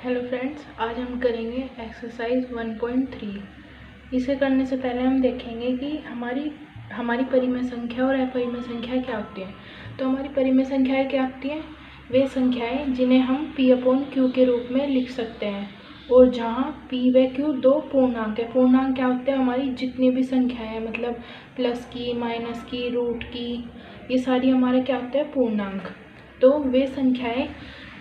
Hello friends, आज हम करेंगे एक्सरसाइज 1.3। इसे करने से पहले हम देखेंगे कि हमारी परिमेय संख्या और अपरिमेय संख्या क्या होती है। तो हमारी परिमेय संख्याएं क्या होती हैं? वे संख्याएं जिन्हें हम P/Q के रूप में लिख सकते हैं और जहां P व Q दो पूर्णांक है। पूर्णांक क्या होते हैं? हमारी जितनी भी संख्याएं हैं, मतलब प्लस की, माइनस की, रूट की, ये सारी हमारे क्या होते हैं? पूर्णांक। तो वे संख्याएं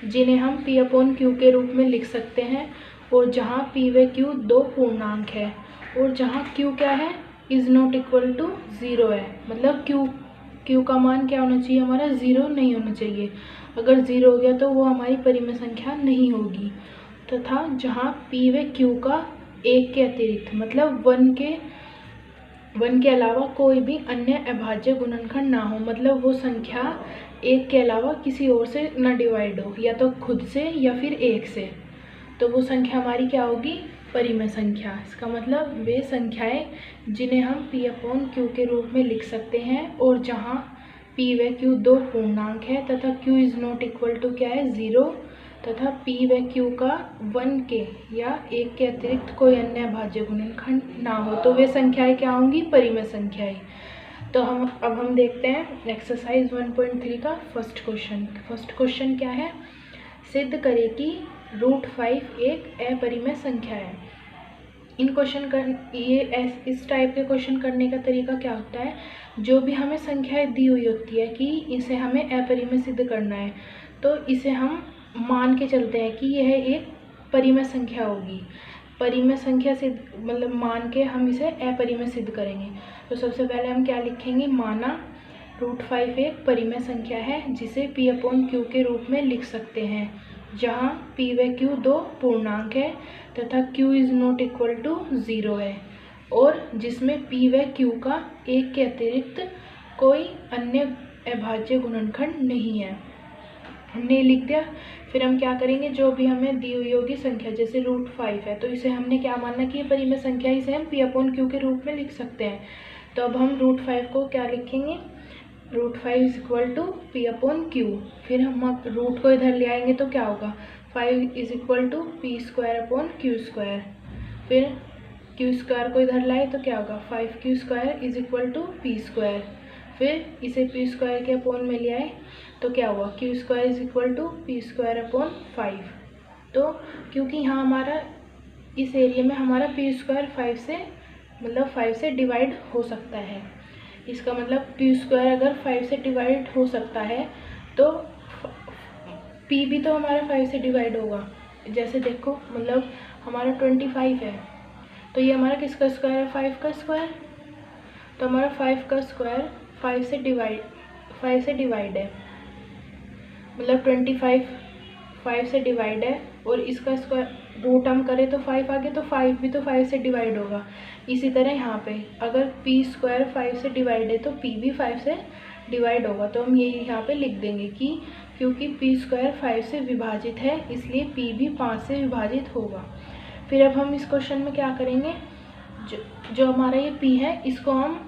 जिन्हें हम P/Q के रूप में लिख सकते हैं और जहाँ P व Q दो पूर्णांक है और जहाँ Q क्या है? इज़ नॉट इक्वल टू 0 है। मतलब Q का मान क्या होना चाहिए? हमारा 0 नहीं होना चाहिए। अगर 0 हो गया तो वो हमारी परिमेय संख्या नहीं होगी। तथा जहाँ P व Q का एक के अतिरिक्त, मतलब 1 के अलावा कोई भी अन्य अभाज्य गुणनखंड ना हो, मतलब वो संख्या 1 के अलावा किसी और से ना डिवाइड हो, या तो खुद से या फिर 1 से, तो वो संख्या हमारी क्या होगी? परिमेय संख्या। इसका मतलब वे संख्याएं जिन्हें हम P/Q के रूप में लिख सकते हैं और जहां P व Q दो पूर्णांक है तथा Q is not equal to क्या है? 0, तथा P व Q का 1 के या 1 के अतिरिक्त कोई अन्य अभाज्य गुणनखंड ना हो, तो वे संख्याएं क्या होंगी? परिमेय संख्याएं। तो अब हम देखते हैं एक्सरसाइज 1.3 का फर्स्ट क्वेश्चन। फर्स्ट क्वेश्चन क्या है? सिद्ध करें कि √5 एक अपरिमेय संख्या है। इस टाइप के क्वेश्चन करने का तरीका क्या होता है? जो भी हमें संख्याएं दी हुई होती है कि इसे हमें अपरिमेय सिद्ध करना है, तो इसे हम मान के चलते हैं कि यह एक परिमेय संख्या होगी। परिमेय संख्या से मतलब मान के हम इसे अपरिमेय सिद्ध करेंगे। तो सबसे पहले हम क्या लिखेंगे? माना √5 एक परिमेय संख्या है जिसे P/Q के रूप में लिख सकते हैं, जहाँ P व Q दो पूर्णांक है तथा Q is not equal to 0 है, और जिसमें P व Q का एक के अतिरिक्त कोई अन्य अभाज्य गुणनखंड नहीं है। हमने लिख दिया। फिर हम क्या करेंगे? जो भी हमें दी हुई होगी संख्या, जैसे √5 है, तो इसे हमने क्या मानना कि ये परिमेय संख्या, इसे हम P/Q के रूप में लिख सकते हैं। तो अब हम √5 को क्या लिखेंगे? √5 इज इक्वल टू P/Q। फिर हम रूट को इधर ले आएंगे तो क्या होगा? 5 इज इक्वल टू P²/Q²। फिर Q² को इधर लाए तो क्या होगा? 5Q² is equal to P²। फिर इसे P² के अपोन में ले आए तो क्या हुआ? Q² is equal to P²/5। तो क्योंकि यहाँ हमारा इस एरिया में हमारा P² 5 से मतलब 5 से डिवाइड हो सकता है। इसका मतलब P² अगर 5 से डिवाइड हो सकता है तो P भी तो हमारा 5 से डिवाइड होगा। जैसे देखो, मतलब हमारा 25 है, तो ये हमारा किसका स्क्वायर है? 5 का स्क्वायर। तो हमारा 5 का स्क्वायर 5 से डिवाइड है, मतलब 25 5 से डिवाइड है, और इसका स्क्वायर रूट हम करें तो 5 आ गया, तो 5 भी तो 5 से डिवाइड होगा। इसी तरह यहाँ पे अगर P² 5 से डिवाइड है तो P भी 5 से डिवाइड होगा। तो हम ये यहाँ पे लिख देंगे कि क्योंकि P² 5 से विभाजित है इसलिए P भी 5 से विभाजित होगा। फिर अब हम इस क्वेश्चन में क्या करेंगे? जो हमारा ये P है, इसको हम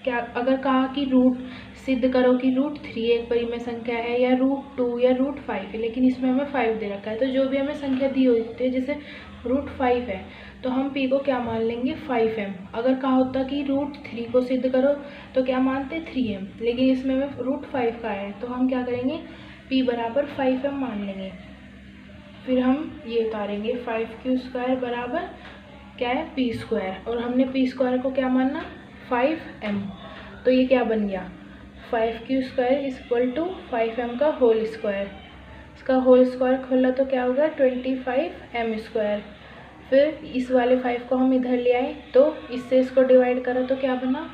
अगर कहा कि रूट सिद्ध करो कि √3 एक परिमेय संख्या है, या √2 या √5 है, लेकिन इसमें हमें 5 दे रखा है। तो जो भी हमें संख्या दी होती है, जैसे √5 है, तो हम P को क्या मान लेंगे? 5m। अगर कहा होता कि √3 को सिद्ध करो तो क्या मानते? 3m, लेकिन इसमें हमें √5 का है तो हम क्या करेंगे? P बराबर 5m मान लेंगे। फिर हम ये उतारेंगे 5Q² बराबर क्या है? P², और हमने P² को क्या मानना? 5m। तो ये क्या बन गया? 5Q² is equal to 5m का होल स्क्वायर। इसका होल स्क्वायर खोला तो क्या होगा? 25m²। फिर इस वाले 5 को हम इधर ले आए तो इससे इसको डिवाइड करा तो क्या बना?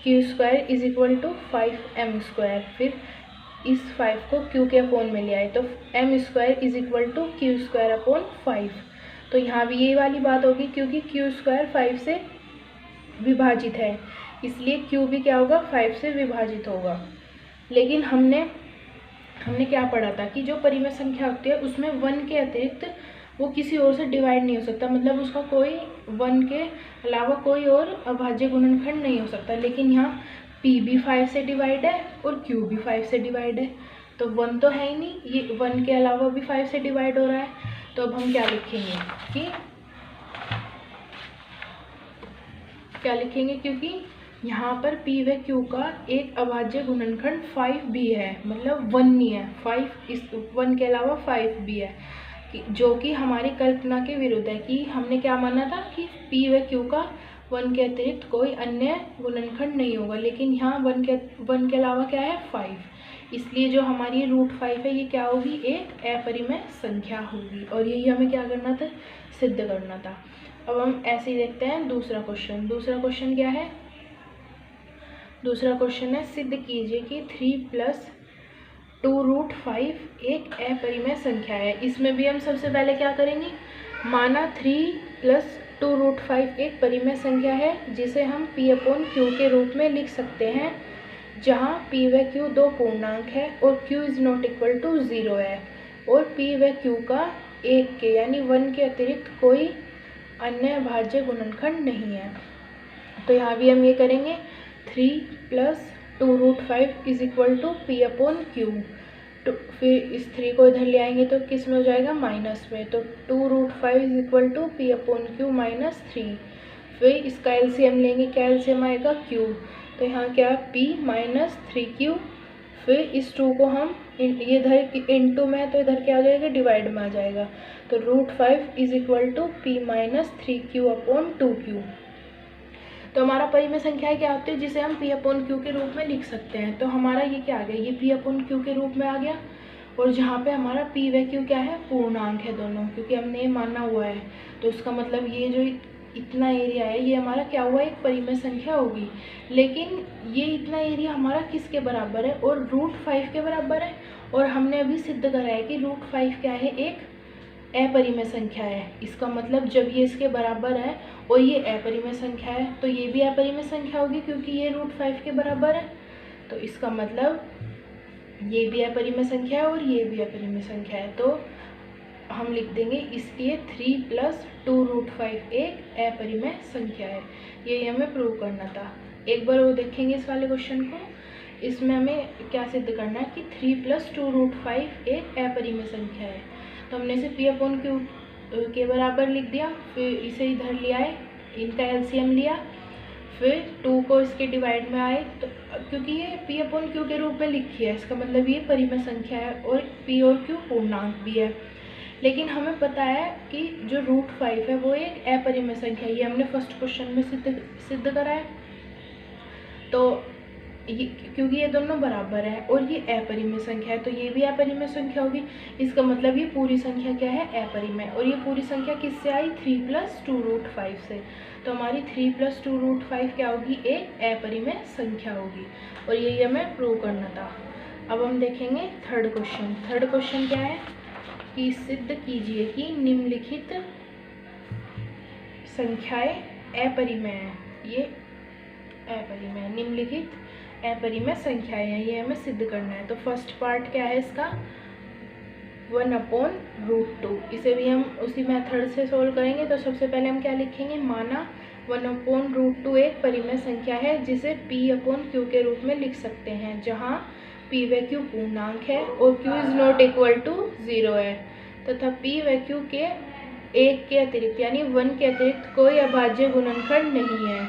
Q² is equal to 5m²। फिर इस 5 को Q के अपोन में ले आए तो m² is equal to Q²/5। तो यहाँ भी यही वाली बात होगी, क्योंकि Q² 5 से विभाजित है इसलिए Q भी क्या होगा? 5 से विभाजित होगा। लेकिन हमने क्या पढ़ा था कि जो परिमेय संख्या होती है उसमें 1 के अतिरिक्त वो किसी और से डिवाइड नहीं हो सकता, मतलब उसका कोई 1 के अलावा कोई और अभाज्य गुणनखंड नहीं हो सकता। लेकिन यहाँ P भी 5 से डिवाइड है और Q भी 5 से डिवाइड है, तो 1 तो है ही नहीं, ये 1 के अलावा भी 5 से डिवाइड हो रहा है। तो अब हम क्या लिखेंगे कि क्योंकि यहाँ पर p व q का एक अभाज्य गुणनखंड 5 भी है, मतलब 1 नहीं है, 5 इस 1 के अलावा 5 भी है, जो कि हमारी कल्पना के विरुद्ध है कि हमने क्या माना था कि p व q का 1 के अतिरिक्त कोई अन्य गुणनखंड नहीं होगा, लेकिन यहाँ 1 के अलावा क्या है 5, इसलिए जो हमारी √5 है ये क्या होगी, एक अपरिमेय संख्या होगी। और यही हमें क्या करना था, सिद्ध करना था। अब हम ऐसे ही देखते हैं दूसरा क्वेश्चन। दूसरा क्वेश्चन क्या है, दूसरा क्वेश्चन है सिद्ध कीजिए कि 3 + 2√5 एक अपरिमेय संख्या है। इसमें भी हम सबसे पहले क्या करेंगे, माना 3 + 2√5 एक परिमेय संख्या है जिसे हम p/q के रूप में लिख सकते हैं, जहाँ p व q दो पूर्णांक है और q ≠ 0 है और p व q का 1 के यानी 1 के अतिरिक्त कोई अन्य अभाज्य गुणनखंड नहीं है। तो यहाँ भी हम ये करेंगे 3 + 2√5 = p/q। तो फिर इस 3 को इधर ले आएंगे तो किस में हो जाएगा, माइनस में, तो 2√5 = p/q - 3। फिर इसका एलसीएम लेंगे, क्या एलसीएम आएगा, q, तो यहाँ क्या p - 3q। फिर इस 2 को हम ये इधर इंटू में, तो इधर क्या हो जाएगा, डिवाइड में आ जाएगा, तो √5 = p - 3q/2q। तो हमारा परिमेय संख्याएं क्या होती है जिसे हम p/q के रूप में लिख सकते हैं। तो हमारा ये क्या आ गया, ये p/q के रूप में आ गया, और जहाँ पे हमारा p व q क्या है, पूर्णांक है दोनों, क्योंकि हमने माना हुआ है। तो उसका मतलब ये जो इतना एरिया है ये हमारा क्या हुआ, एक परिमेय संख्या होगी। लेकिन ये इतना एरिया हमारा किसके बराबर है, और √5 के बराबर है। और हमने अभी सिद्ध करा है कि √5 क्या है, एक अपरिमेय संख्या है। इसका मतलब जब ये इसके बराबर है और ये अपरिमेय संख्या है तो ये भी अपरिमेय संख्या होगी, क्योंकि ये √5 के बराबर है। तो इसका मतलब ये भी अपरिमेय संख्या है और ये भी अपरिमेय संख्या है। तो हम लिख देंगे इसलिए 3 + 2√5 एक अपरिमेय संख्या है। ये हमें प्रूव करना था। एक बार वो देखेंगे इस वाले क्वेश्चन को। इसमें हमें क्या सिद्ध करना है कि 3 + 2√5 एक अपरिमेय संख्या है। तो हमने इसे p/q के बराबर लिख दिया, फिर इसे इधर ले आए, इनका एलसीएम लिया, फिर 2 को इसके डिवाइड में आए, तो क्योंकि ये p/q के रूप में लिखी है, इसका मतलब ये परिमेय संख्या है और p और q पूर्णांक भी है। लेकिन हमें पता है कि जो √5 है वो एक अपरिमेय संख्या है, ये हमने फर्स्ट क्वेश्चन में सिद्ध करा है। तो ये क्योंकि ये दोनों बराबर है और ये अपरिमेय संख्या है, तो ये भी अपरिमेय संख्या होगी। इसका मतलब ये पूरी संख्या क्या है, अपरिमेय। और ये पूरी संख्या किससे आई, 3 + 2√5 से। तो हमारी 3 + 2√5 क्या होगी, एक अपरिमेय संख्या होगी। और यही हमें प्रूव करना था। अब हम देखेंगे थर्ड क्वेश्चन। थर्ड क्वेश्चन क्या है कि सिद्ध कीजिए कि निम्नलिखित संख्याएं अपरिमेय है। ये अपरिमेय, निम्नलिखित अपरिमेय संख्याएं हैं, ये हमें सिद्ध करना है। तो फर्स्ट पार्ट क्या है इसका, 1/√2। इसे भी हम उसी मेथड से सोल्व करेंगे। तो सबसे पहले हम क्या लिखेंगे, माना 1/√2 एक परिमेय संख्या है जिसे p/q के रूप में लिख सकते हैं, जहाँ p व q पूर्णांक है और q ≠ 0 है, तथा p व q के 1 के अतिरिक्त यानी 1 के अतिरिक्त कोई अभाज्य गुणनखंड नहीं है।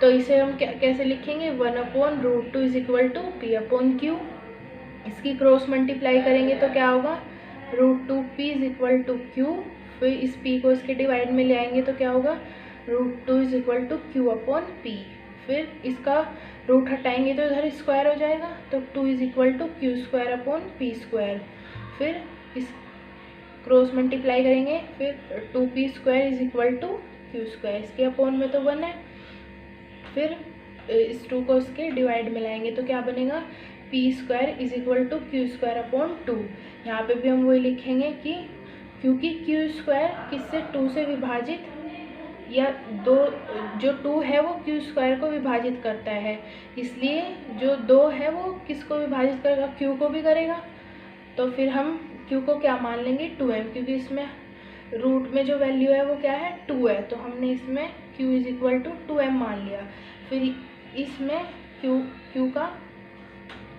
तो इसे हम कैसे लिखेंगे, 1/√2 = p/q। इसकी क्रॉस मल्टीप्लाई करेंगे तो क्या होगा, √2p = q। फिर इस p को इसके डिवाइड में ले आएंगे तो क्या होगा, √2 = q/p। फिर इसका रूट हटाएंगे तो इधर स्क्वायर हो जाएगा, तो 2 = q²/p²। फिर इस क्रॉस मल्टीप्लाई करेंगे, फिर 2p² = q²। इसके अपॉन में तो 1 है। फिर इस 2 को इसके डिवाइड में लाएंगे तो क्या बनेगा, p² = q²/2। यहाँ पे भी हम वही लिखेंगे कि क्योंकि q² किससे 2 से विभाजित, या जो 2 है वो q² को विभाजित करता है, इसलिए जो 2 है वो किसको विभाजित करेगा, q को भी करेगा। तो फिर हम q को क्या मान लेंगे, 2m, क्योंकि इसमें रूट में जो वैल्यू है वो क्या है, 2 है। तो हमने इसमें q = 2m मान लिया। फिर इसमें q का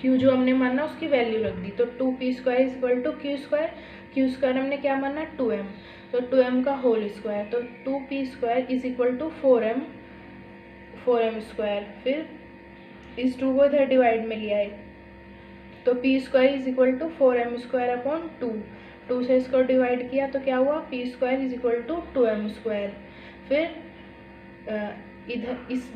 क्यू जो हमने माना उसकी वैल्यू रख दी। तो 2p² is equal to Q square हमने क्या माना 2m, तो 2m का होल स्क्वायर, तो 2p² is equal to 4m square. फिर इस 2 को इधर डिवाइड में लिया है, तो p² is equal to 4m square upon 2 से इसको डिवाइड किया तो क्या हुआ p² is equal to 2m square. फिर इधर इस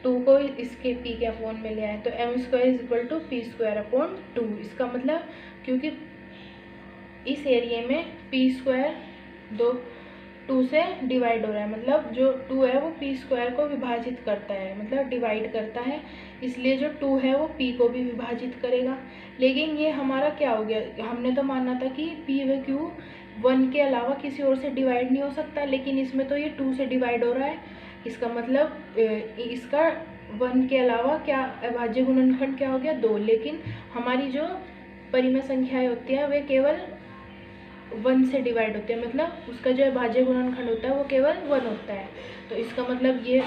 2 को इसके p के अपॉन में ले आए, तो m² is equal to p² upon 2। इसका मतलब क्योंकि इस एरिया में p² 2 से डिवाइड हो रहा है, मतलब जो 2 है वो p² को विभाजित करता है, मतलब डिवाइड करता है, इसलिए जो 2 है वो p को भी विभाजित करेगा। लेकिन ये हमारा क्या हो गया, हमने तो माना था कि p व q 1 के अलावा किसी और से डिवाइड नहीं हो सकता, लेकिन इसमें तो ये 2 से डिवाइड हो रहा है। इसका मतलब इसका 1 के अलावा क्या अभाज्य गुणनखंड क्या हो गया 2, लेकिन हमारी जो परिमेय संख्याएं होती हैं वे केवल 1 से डिवाइड होते हैं, मतलब उसका जो अभाज्य गुणनखंड होता है वो केवल 1 होता है। तो इसका मतलब ये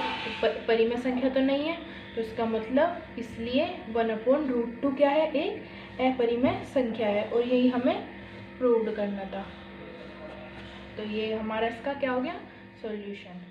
परिमेय संख्या तो नहीं है, तो इसका मतलब इसलिए 1/√2 क्या है, एक अपरिमेय संख्या है, और यही हमें प्रूव करना था। तो ये हमारा इसका क्या हो गया सॉल्यूशन।